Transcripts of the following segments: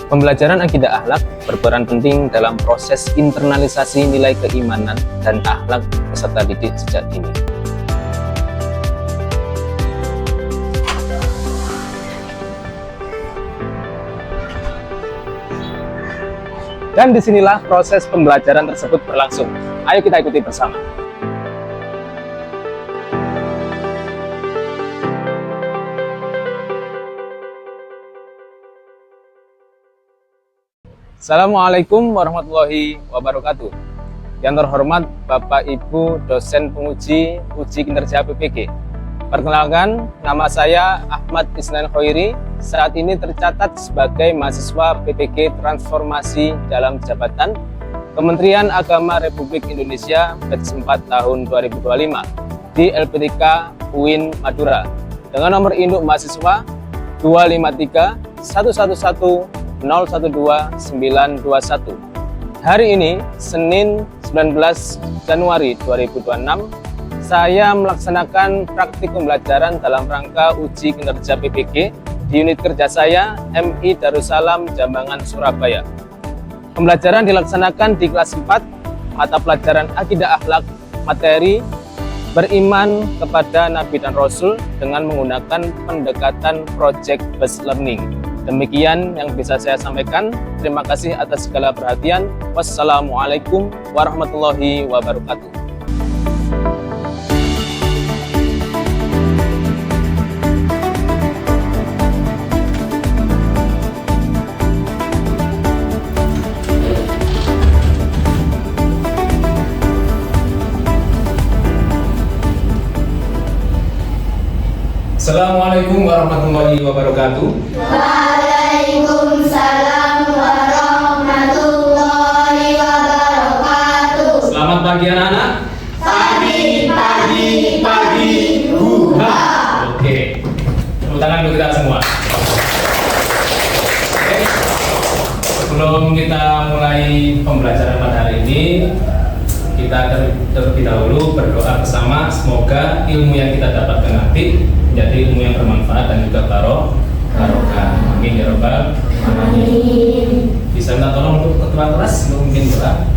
Pembelajaran akidah akhlak berperan penting dalam proses internalisasi nilai keimanan dan akhlak peserta didik sejak dini. Dan disinilah proses pembelajaran tersebut berlangsung. Ayo kita ikuti bersama. Assalamualaikum warahmatullahi wabarakatuh. Yang terhormat Bapak Ibu dosen penguji uji kinerja PPG. Perkenalkan, nama saya Ahmad Isnan Khoiri. Saat ini tercatat sebagai mahasiswa PPG Transformasi dalam Jabatan Kementerian Agama Republik Indonesia batch 4 tahun 2025 di LPTK UIN Madura dengan nomor induk mahasiswa 253 111 012 921. Hari ini, Senin 19 Januari 2026, saya melaksanakan praktik pembelajaran dalam rangka uji kinerja PPG di unit kerja saya, MI Darussalam Jambangan, Surabaya. Pembelajaran dilaksanakan di kelas 4, mata pelajaran akidah akhlak, materi beriman kepada Nabi dan Rasul dengan menggunakan pendekatan project based learning. Demikian yang bisa saya sampaikan. Terima kasih atas segala perhatian. Wassalamualaikum warahmatullahi wabarakatuh. Assalamualaikum warahmatullahi wabarakatuh. Waalaikumsalam warahmatullahi wabarakatuh. Selamat pagi anak-anak. Pagi. Buha. Oke. Tepuk tangan untuk kita semua. Oke. Sebelum kita mulai pembelajaran pada hari ini, kita terlebih dahulu berdoa bersama, semoga ilmu yang kita dapatkan nanti menjadi ilmu yang bermanfaat dan juga barokah. Amin ya rabbal alamin. Bisa minta tolong untuk ketua kelas untuk memimpin doa.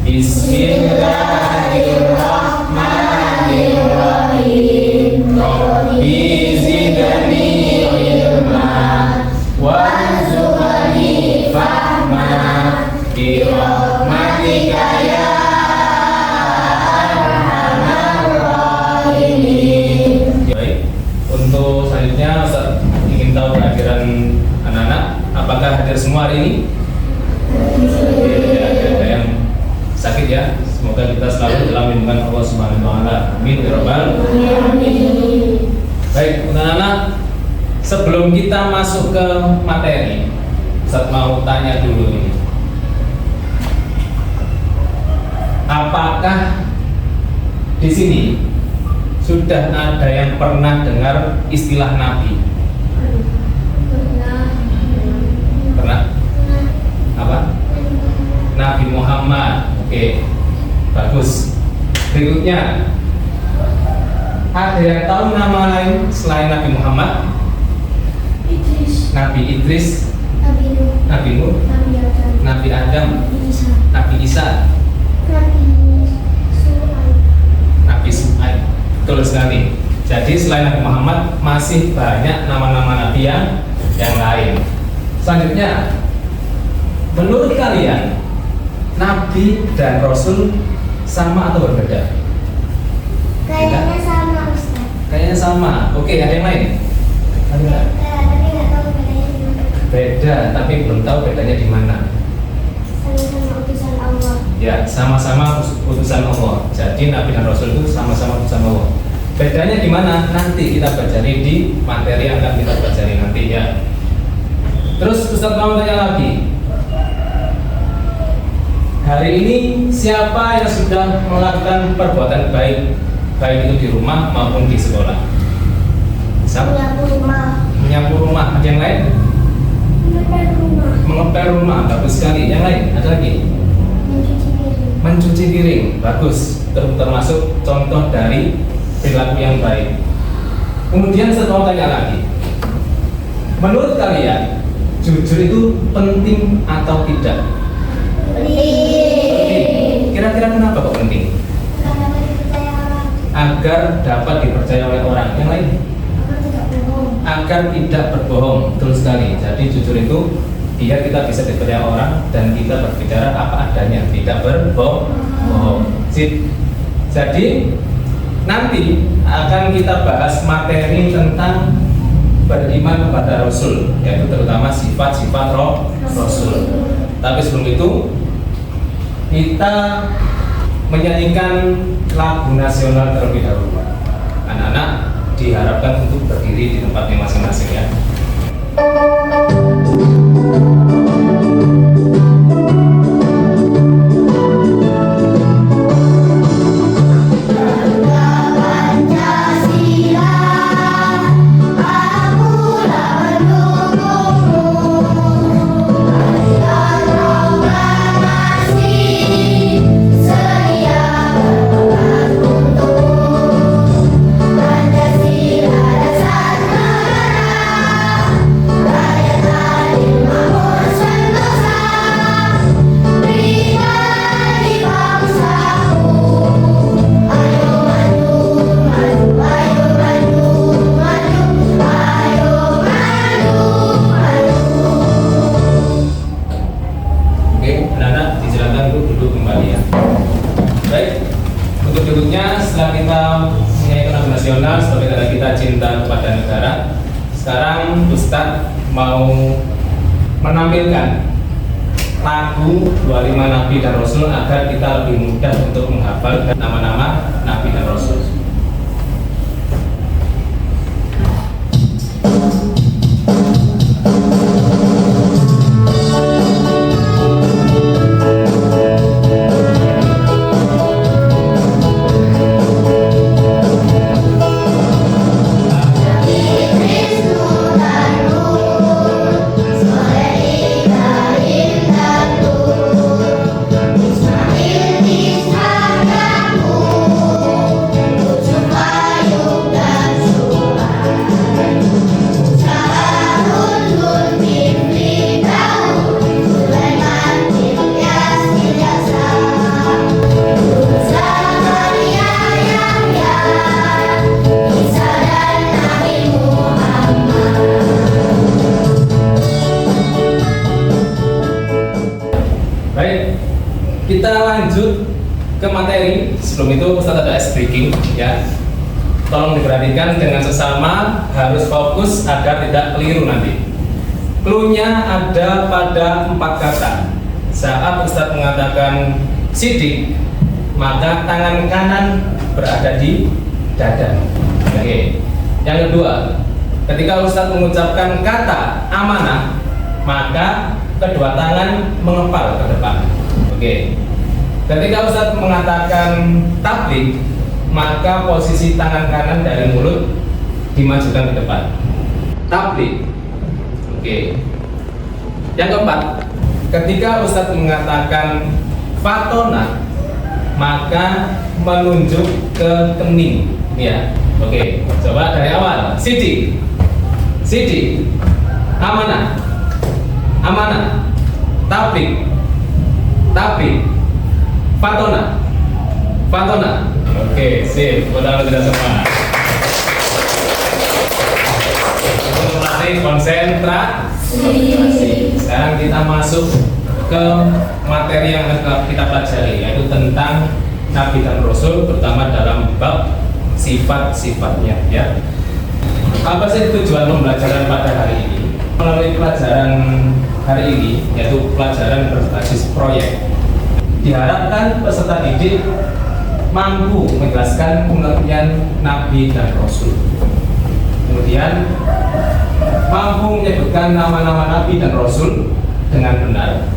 Bismillahirrahmanirrahim. Rabbi zidni ilma warzuqni fahma bi rahmatika ya Untuk selanjutnya, Ustaz ingin tahu kehadiran anak-anak. Apakah hadir semua hari ini? Tidak ada yang sakit ya. Semoga kita selalu dalam lindungan Allah Subhanahu wa taala. Amin ya rabbal alamin. Baik, anak-anak, sebelum kita masuk ke materi, Ustaz mau tanya dulu ini. Apakah di sini sudah ada yang pernah dengar istilah Nabi? Pernah? Apa? Nabi Muhammad. Oke, bagus. Berikutnya, ada yang tahu nama lain selain Nabi Muhammad? Idris. Nabi Idris, Nabi Nuh. Nabi Nuh, Nabi Adam. Nabi Adam, Nabi Isa. Nabi Isa, Nabi Suhaib. Nabi Suhaib. Betul sekali. Jadi selain Nabi Muhammad masih banyak nama-nama Nabi yang lain. Selanjutnya, menurut kalian Nabi dan Rasul sama atau berbeda? Kayaknya sama, Ustaz. Kayaknya sama. Oke, ada yang lain? Ada? Tapi nggak tahu bedanya di mana. Beda, tapi belum tahu bedanya di mana. Sama-sama utusan Allah. Ya, sama-sama utusan Allah. Jadi Nabi dan Rasul itu sama-sama utusan Allah. Bedanya di mana? Nanti kita pelajari di materi yang akan kita pelajari nanti ya. Terus Ustaz mau tanya lagi. Hari ini siapa yang sudah melakukan perbuatan baik, baik itu di rumah maupun di sekolah? Siapa? Menyapu rumah. Menyapu rumah. Ada yang lain? Mengepel rumah. Mengepel rumah. Bagus sekali. Yang lain? Ada lagi? Mencuci piring. Mencuci piring. Bagus. Termasuk contoh dari perilaku yang baik. Kemudian saya mau tanya lagi, menurut kalian jujur itu penting atau tidak? Penting. Kira-kira kenapa kok penting? Karena dipercaya orang. Agar dapat dipercaya oleh orang. Yang lain? Agar tidak bohong. Agar tidak berbohong. Betul sekali. Jadi jujur itu biar kita bisa dipercaya orang dan kita berbicara apa adanya, tidak berbohong. Sip. Jadi nanti akan kita bahas materi tentang beriman kepada Rasul, yaitu terutama sifat-sifat Rasul. Tapi sebelum itu kita menyanyikan lagu nasional terlebih dahulu. Anak-anak diharapkan untuk berdiri di tempatnya masing-masing ya. Seperti kata kita cinta kepada negara. Sekarang Ustadz mau menampilkan lagu 25 Nabi dan Rasul agar kita lebih mudah untuk menghafal nama-nama Nabi dan Rasul. Kita lanjut ke materi. Sebelum itu Ustadz ada ice breaking ya. Tolong diperhatikan dengan sesama, harus fokus agar tidak keliru nanti. Clue-nya ada pada 4 kata. Saat Ustadz mengatakan sidik, maka tangan kanan berada di dada. Oke. Yang kedua, ketika Ustadz mengucapkan kata amanah, maka kedua tangan mengepal ke depan. Oke. Ketika Ustadz mengatakan tablik, maka posisi tangan kanan dari mulut dimajukan ke depan. Tablik. Oke. Yang keempat, ketika Ustadz mengatakan fatona, maka menunjuk ke kening. Ya. Oke. Coba dari awal. Sidik. Sidik. Amanah. Amanah. Tablik. Tablik. Fatona. Fatona. Oke, sip. Udah kita semua. Konsentrasi, konsentrasi. Sekarang kita masuk ke materi yang akan kita pelajari, yaitu tentang Nabi dan Rasul, terutama dalam bab sifat-sifatnya. Ya. Apa sih tujuan pembelajaran pada hari ini? Melalui pelajaran hari ini, yaitu pelajaran berbasis proyek, diharapkan peserta didik mampu menjelaskan pengertian Nabi dan Rasul. Kemudian mampu menyebutkan nama-nama Nabi dan Rasul dengan benar.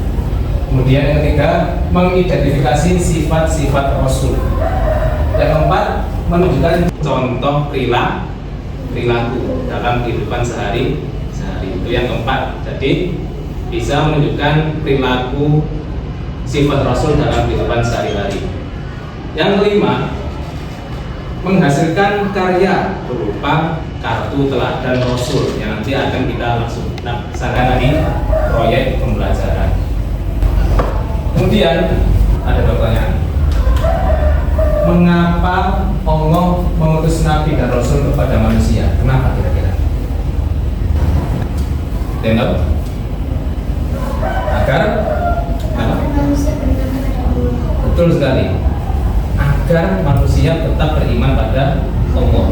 Kemudian yang ketiga, mengidentifikasi sifat-sifat Rasul. Yang keempat, menunjukkan contoh perilaku dalam kehidupan sehari-hari. Itu yang keempat. Jadi bisa menunjukkan perilaku sifat Rasul dalam kehidupan sehari-hari. Yang kelima, menghasilkan karya berupa kartu teladan Rasul yang nanti akan kita langsung laksanakan di proyek pembelajaran. Kemudian ada pertanyaan, mengapa Allah mengutus Nabi dan Rasul kepada manusia? Kenapa kira-kira? Tahu? Agar apa? Manusia beriman kepada Allah. Betul sekali. Agar manusia tetap beriman pada Allah.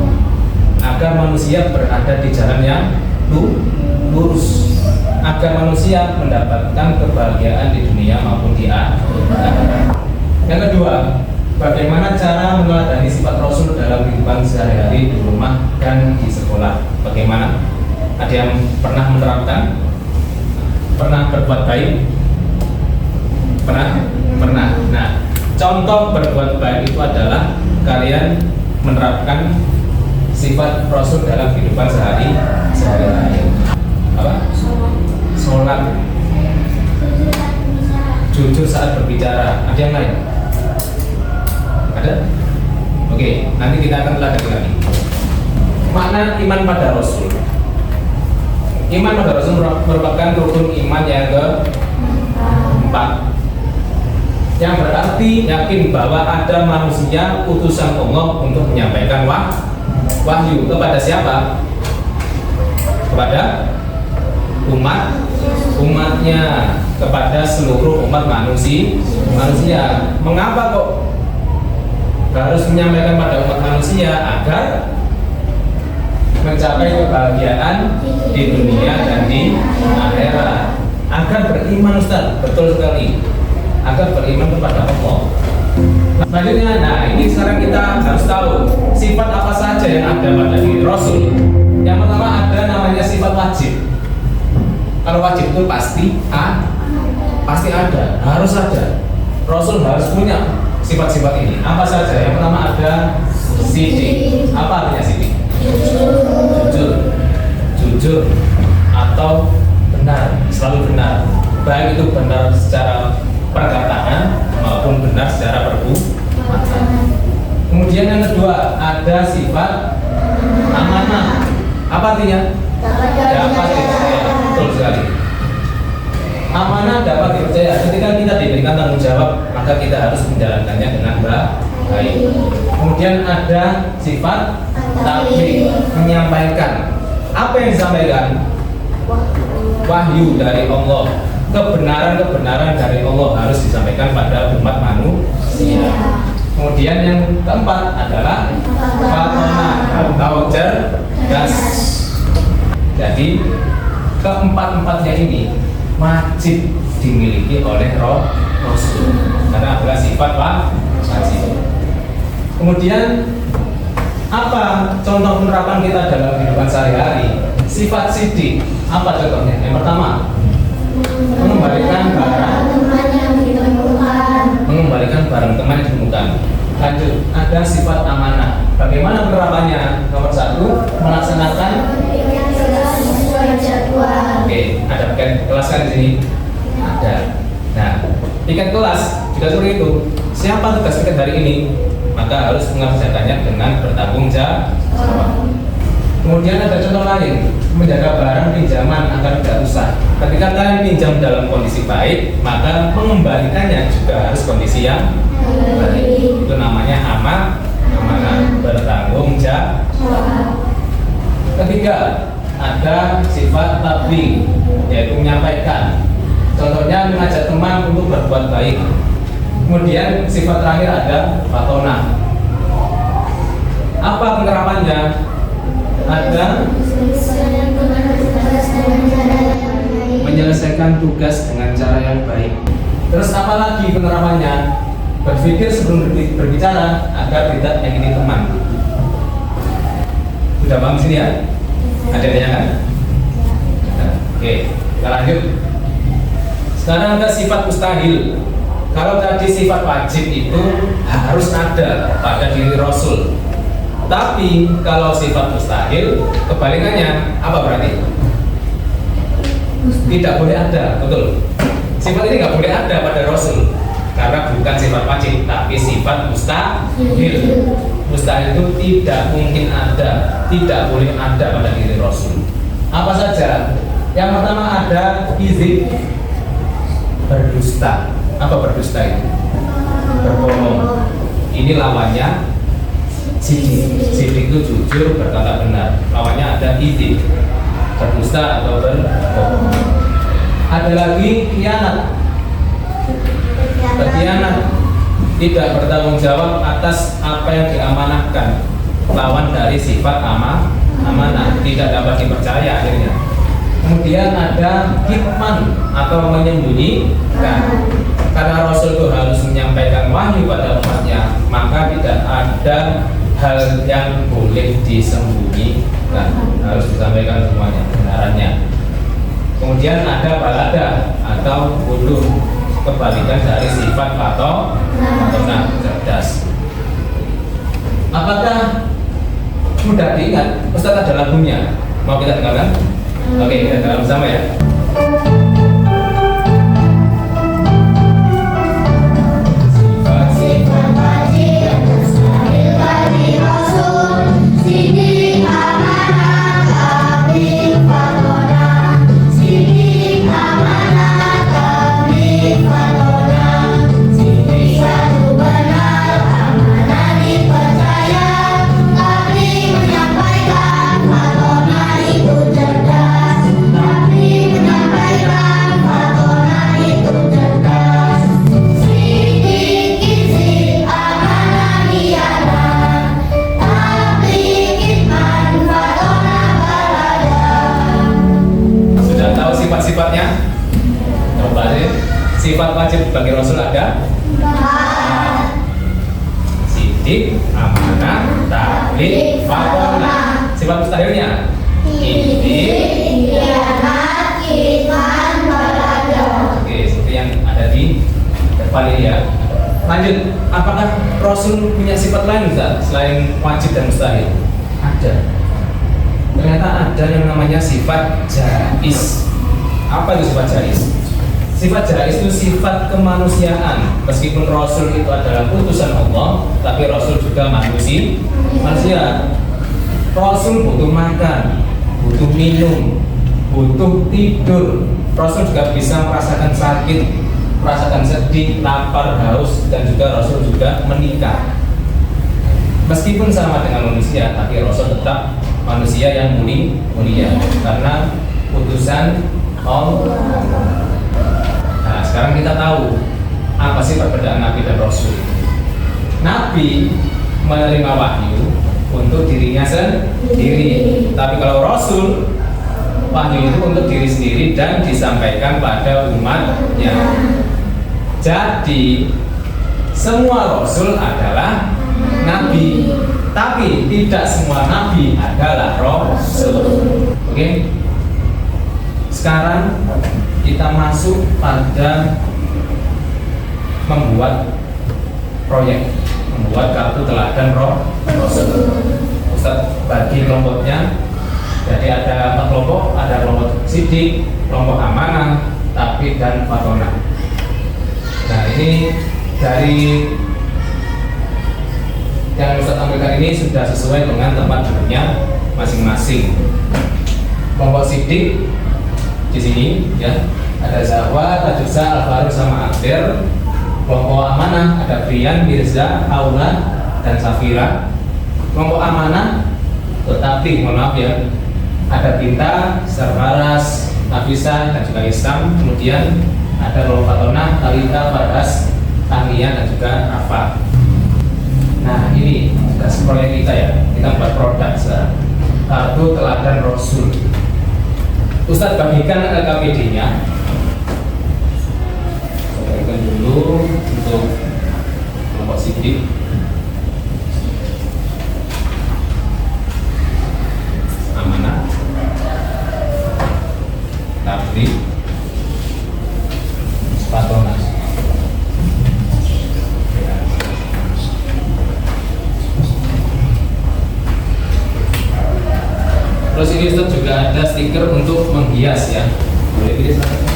Agar manusia berada di jalan yang lurus. Agar manusia mendapatkan kebahagiaan di dunia maupun di akhirat. Yang kedua, bagaimana cara meneladani sifat Rasul dalam kehidupan sehari-hari di rumah dan di sekolah? Bagaimana? Ada yang pernah menerapkan? Pernah berbuat baik? Pernah? Pernah. Nah, contoh berbuat baik itu adalah kalian menerapkan sifat Rasul dalam kehidupan sehari-hari. Apa? Sholat, jujur saat berbicara. Ada yang lain? Ada? Oke, nanti kita akan pelajari lagi. Makna iman pada Rasul. Iman pada Rasul merupakan rukun iman yang keempat, yang berarti yakin bahwa ada manusia utusan Allah untuk menyampaikan wahyu kepada siapa? Kepada umatnya, kepada seluruh umat manusia. Mengapa kok harus menyampaikan pada umat manusia? Agar mencapai kebahagiaan di dunia dan di akhirat. Agar beriman, Ustaz. Betul sekali. Agar beriman kepada Allah. Selanjutnya, nah ini sekarang kita harus tahu sifat apa saja yang ada pada diri Rasul. Yang pertama ada namanya sifat wajib. Kalau wajib itu pasti ada, harus ada. Rasul harus punya sifat-sifat ini. Apa saja? Yang pertama ada sidik. Apa artinya sidik? Jujur atau benar, selalu benar. Baik itu benar secara perkataan maupun benar secara perbuatan. Kemudian yang kedua ada sifat amanah. Apa artinya? Dapat dipercaya. Betul sekali. Amanah dapat dipercaya. Ketika kita diberikan tanggung jawab, maka kita harus menjalankannya dengan baik. Kemudian ada sifat tabligh, menyampaikan. Apa yang disampaikan? Wahyu dari Allah. Kebenaran-kebenaran dari Allah harus disampaikan pada umat manusia. Kemudian yang keempat adalah fatonah atau cerdas. Jadi keempat-empatnya ini wajib dimiliki oleh Rasul karena adalah sifat wajib. Kemudian apa contoh penerapan kita dalam kehidupan sehari-hari? Sifat sidik. Apa contohnya? Yang pertama, mengembalikan barang teman yang ditemukan. Lanjut, ada sifat amanah. Bagaimana penerapannya? Nomor satu, melaksanakan. Oke, ada piket kelas kan di sini? Ada. Nah, piket kelas juga seperti itu. Siapa tugas piket hari ini? Maka harus mengerjakannya dengan bertanggung jawab. Kemudian ada contoh lain, menjaga barang pinjaman agar tidak rusak. Ketika kalian pinjam dalam kondisi baik, maka mengembalikannya juga harus kondisi yang baik. Itu namanya amanah, bertanggung jawab. Ketiga, ada sifat tabligh, yaitu menyampaikan. Contohnya mengajak teman untuk berbuat baik. Kemudian sifat terakhir ada fatonah. Apa penerapannya? Ada menyelesaikan tugas dengan cara yang baik. Terus apa lagi penerapannya? Berpikir sebelum berbicara agar tidak menyakiti teman. Sudah paham sini ya? Ada yang kan? Oke, kita lanjut. Sekarang ada sifat mustahil. Kalau tadi sifat wajib itu harus ada pada diri Rasul. Tapi kalau sifat mustahil, kebalikannya apa berarti? Tidak boleh ada, betul. Sifat ini nggak boleh ada pada Rasul karena bukan sifat wajib, tapi sifat mustahil. mustahil itu tidak mungkin ada, tidak boleh ada pada diri Rasul. Apa saja? Yang pertama ada izin berdusta. Apa berdusta itu? Berbohong. Ini lawannya sidik. Sidik itu jujur, berkata benar. Lawannya ada izin berdusta atau berbohong. Ada lagi khianat. Berkhianat, tidak bertanggung jawab atas apa yang diamanahkan. Lawan dari sifat amanah, tidak dapat dipercaya akhirnya. Kemudian ada kitman atau menyembunyikan. Karena Rasul itu harus menyampaikan wahyu pada umatnya, maka tidak ada hal yang boleh disembunyikan, harus disampaikan semuanya kebenarannya. Kemudian ada balada atau bodoh, kebalikan dari sifat fatona, cerdas. Apakah mudah diingat? Ustaz ada lagunya, mau kita dengarkan? Oke, kita dengar bersama ya. Sifat-sifatnya, coba sih. Sifat wajib bagi Rasul ada sidik, amanah, tabligh, fatona. Sifat mustahilnya oke, seperti yang ada di depan ini ya. Lanjut, apakah Rasul punya sifat lain Ustaz, selain wajib dan mustahil? Ada. Ternyata ada yang namanya sifat jaiz. Apa itu sifat jaiz? Sifat jaiz itu sifat kemanusiaan. Meskipun Rasul itu adalah utusan Allah, tapi Rasul juga manusia. Rasul butuh makan, butuh minum, butuh tidur. Rasul juga bisa merasakan sakit, merasakan sedih, lapar, haus, dan juga Rasul juga menikah. Meskipun sama dengan manusia, tapi Rasul tetap manusia yang mulia karena utusan Allah. Nah, sekarang kita tahu apa sih perbedaan Nabi dan Rasul. Nabi menerima wahyu untuk dirinya sendiri, tapi kalau Rasul, wahyu itu untuk diri sendiri dan disampaikan pada umatnya. Jadi semua Rasul adalah Nabi, tapi tidak semua Nabi adalah Rasul. Oke? Sekarang kita masuk pada membuat proyek, membuat kartu teladan Rasul. Ustaz bagi kelompoknya, jadi ada 4 kelompok, ada kelompok sidik, kelompok amanah, tabligh, dan fatona. Nah, ini dari yang Ustaz tampilkan ini sudah sesuai dengan tempat duduknya masing-masing. Kelompok sidik di sini ya, ada Zahwa, Tajusa, Al-Faruq, sama Akdir. Kelompok amanah ada Brian, Mirza, Aula, dan Safira. Kelompok amanah tetapi mohon maaf ya, ada Binta, Sarfaras, Nafisa, dan juga Islam. Kemudian ada kelompok fatona, Talita, Faras, Tania, dan juga Rafa. Nah, ini proyek kita ya, kita buat produk sekarang, kartu teladan Rasul. Ustadz bagikan LKPD-nya. Bagikan dulu untuk kelompok sidik. Amanah, tabligh, fatona. Terus ini Ustaz juga ada stiker untuk menghias ya. Boleh pilih silakan.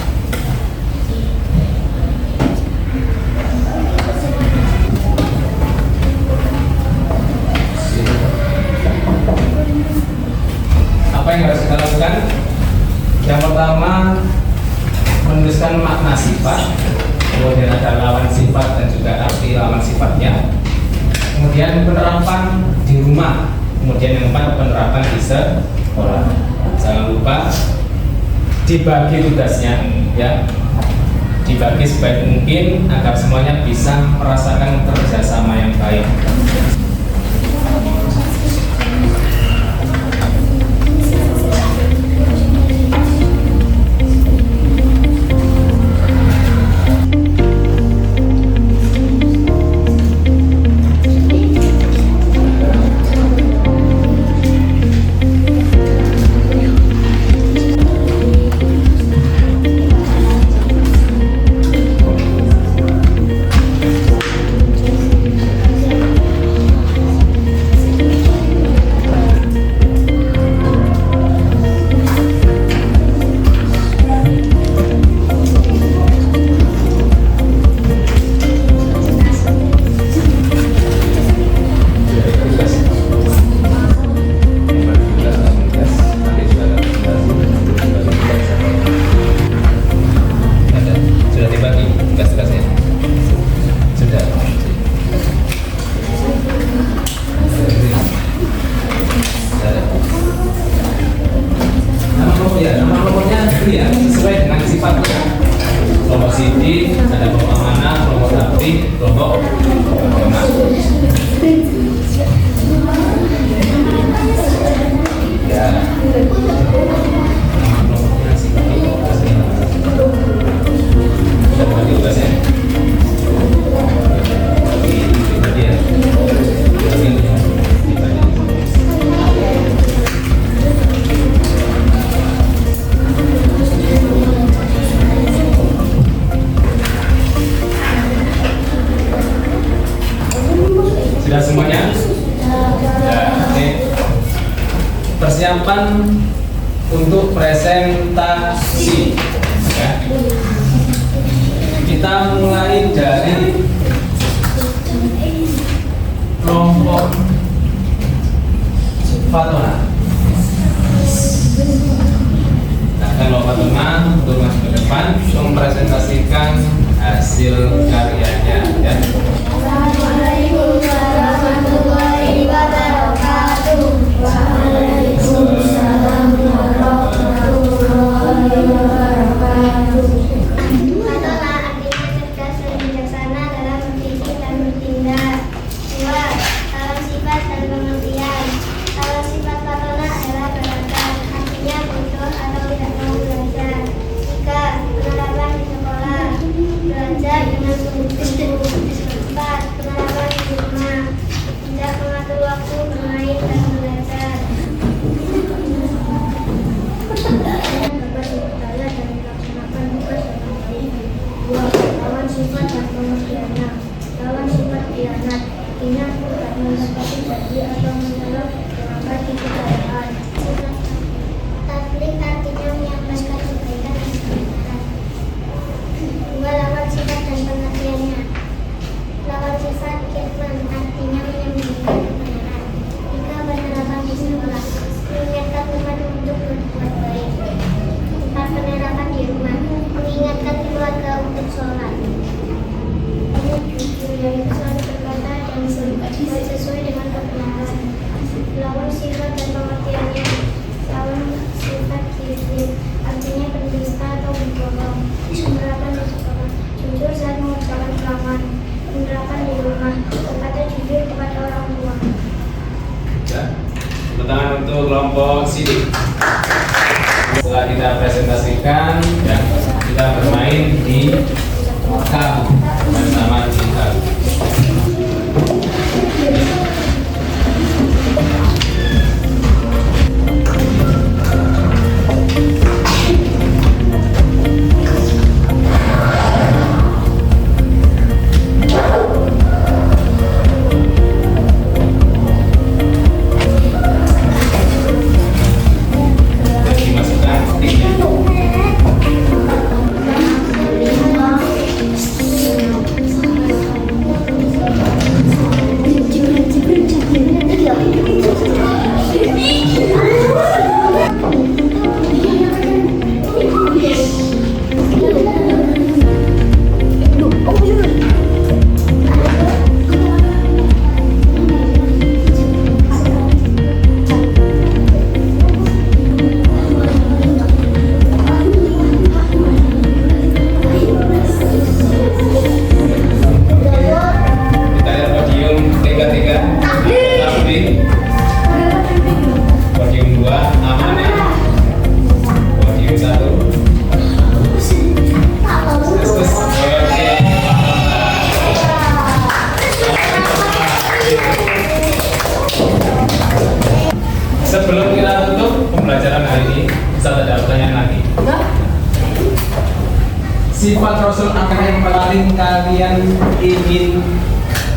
makna sifat, kemudian ada lawan sifat dan juga arti lawan sifatnya. Kemudian penerapan di rumah, kemudian yang keempat penerapan di sekolah. Jangan lupa dibagi tugasnya, ya, dibagi sebaik mungkin agar semuanya bisa merasakan kerjasama yang baik. Nama kelompoknya ya, sesuai dengan sifatnya. Kelompok Siti, ada kelompok mana, kelompok Abdi, kelompok Jona. Ya. Nama kelompoknya Siti, sudah bagi tugasnya. Bagi ya. Sudah semuanya? Ya, oke. Persiapan untuk presentasi, ya. Kita mulai dari kelompok Fatona. Nah, kelompok Fatona untuk masuk ke depan mempresentasikan hasil karyanya, ya. Assalamualaikum warahmatullahi wabarakatuh. Waalaikumsalam warahmatullahi wabarakatuh. Fatona artinya cerdas dan bijaksana dalam berpikir dan bertindak. 2. Lawan sifat dan pengertian. Lawan sifat Fatona adalah berangkat, artinya bodoh atau tidak mau belajar. 3. Penerapan di sekolah, belajar dengan sungguh-sungguh. 4. Penerapan di rumah, tidak mengatur waktu bermain dan belajar. Dapat dipercaya dan dilaksanakan tugas dengan baik. 2. Lawan sifat dan pengertiannya. Lawan sifat khianat, artinya tidak menepati janji atau menolak pelanggar kepercayaan. Tablik artinya menyampaikan kebaikan dan kebenaran. 2. Lawan sifat dan pengertiannya. Lawan sifat kitman, artinya menyembunyikan kebenaran. 3. Penerapan di sekolah, mengingatkan teman untuk berbuat baik. 4. Penerapan di rumah, mengingatkan keluarga untuk sholat. Ini jujur, yaitu selalu berkata dan berbuat sesuai dengan kebenaran. Lawan sifat dan pengertiannya. Lawan sifat kitman, artinya pendusta atau berbohong. Penerapan di sekolah, jujur saat mengerjakan ulangan. Penerapan di rumah, berkata jujur kepada orang tua. Ya. Tepuk tangan untuk kelompok Siti. Setelah kita presentasikan, ya, kita bermain di kab bersama di kab. Dimasukkan tiknya. sifat Rasul apa yang paling kalian ingin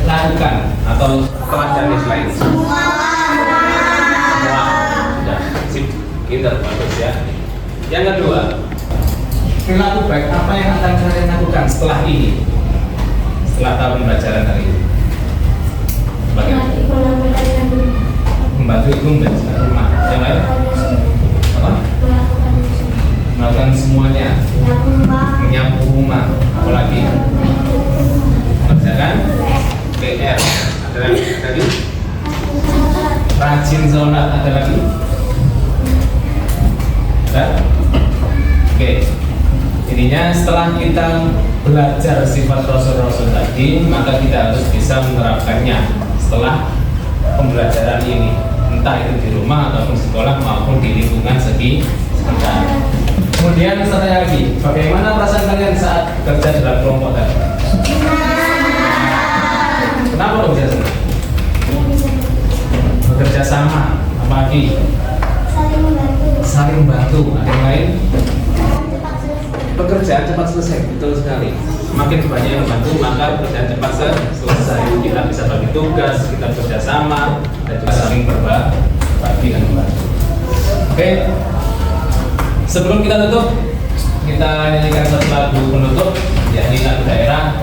lakukan atau pelajari selain ini? Semua. Sudah, sip, pintar, bagus ya. Yang kedua, perilaku baik apa yang akan kalian lakukan setelah ini? Setelah tahun pembelajaran hari ini? Bagaimana? Membantu ibu membersihkan rumah. Yang lain? Apa? Melakukan semuanya. Menyapu rumah. Apalagi? Mengerjakan PR. Ada lagi? Rajin sholat. Ada lagi? Ada? Oke. Intinya setelah kita belajar sifat Rasul-Rasul tadi, maka kita harus bisa menerapkannya setelah pembelajaran ini, entah itu di rumah ataupun sekolah maupun di lingkungan sekitar. Kemudian saya lagi, bagaimana perasaan kalian saat kerja dalam kelompok tadi? Kenapa kok bisa senang? Bekerja sama, apalagi? Saling membantu. Ada yang lain? Pekerjaan cepat selesai, betul sekali. Semakin banyak yang membantu, maka pekerjaan cepat selesai. Kita bisa bagi tugas, kita bekerja sama, dan juga saling berbagi dan membantu. Oke, sebelum kita tutup, kita nyanyikan satu lagu penutup, yakni lagu daerah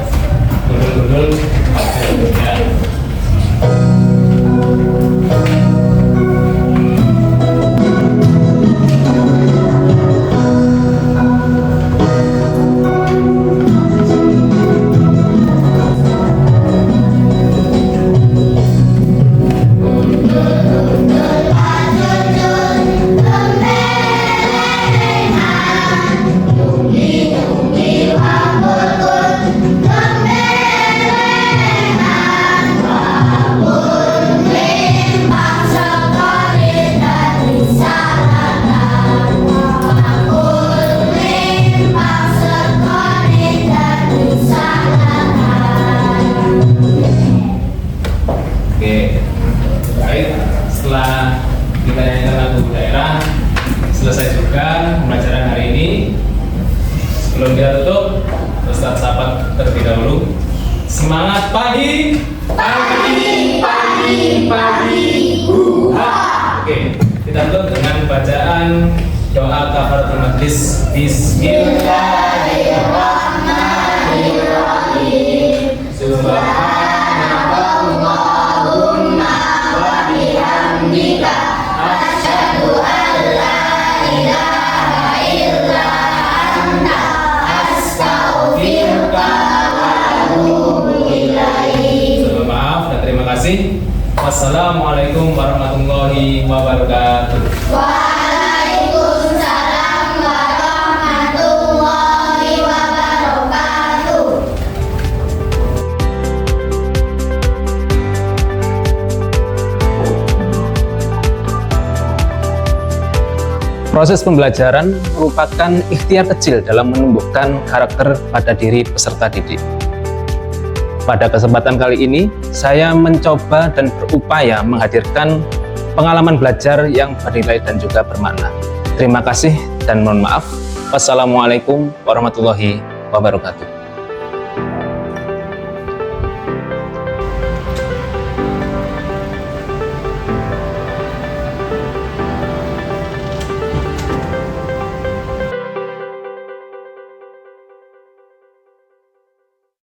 Gundul-Gundul Hasil Kerja. Setelah kita nyanyikan lagu daerah, selesai juga pembelajaran hari ini. Sebelum kita tutup, Ustaz sahabat terlebih dahulu. Semangat pagi, pagi, pagi, pagi. Oke, kita tutup dengan bacaan doa kafaratul majlis. Bismillahirrahmanirrahim. Subhanallahumma wa bihamdika asyhadu an la ilaha illa anta astaghfiruka wa atubu ilaik. Maaf dan terima kasih. Wassalamualaikum warahmatullahi wabarakatuh. Waalaikumsalam warahmatullahi wabarakatuh. Proses pembelajaran merupakan ikhtiar kecil dalam menumbuhkan karakter pada diri peserta didik. Pada kesempatan kali ini, saya mencoba dan berupaya menghadirkan pengalaman belajar yang bernilai dan juga bermakna. Terima kasih dan mohon maaf. Wassalamualaikum warahmatullahi wabarakatuh.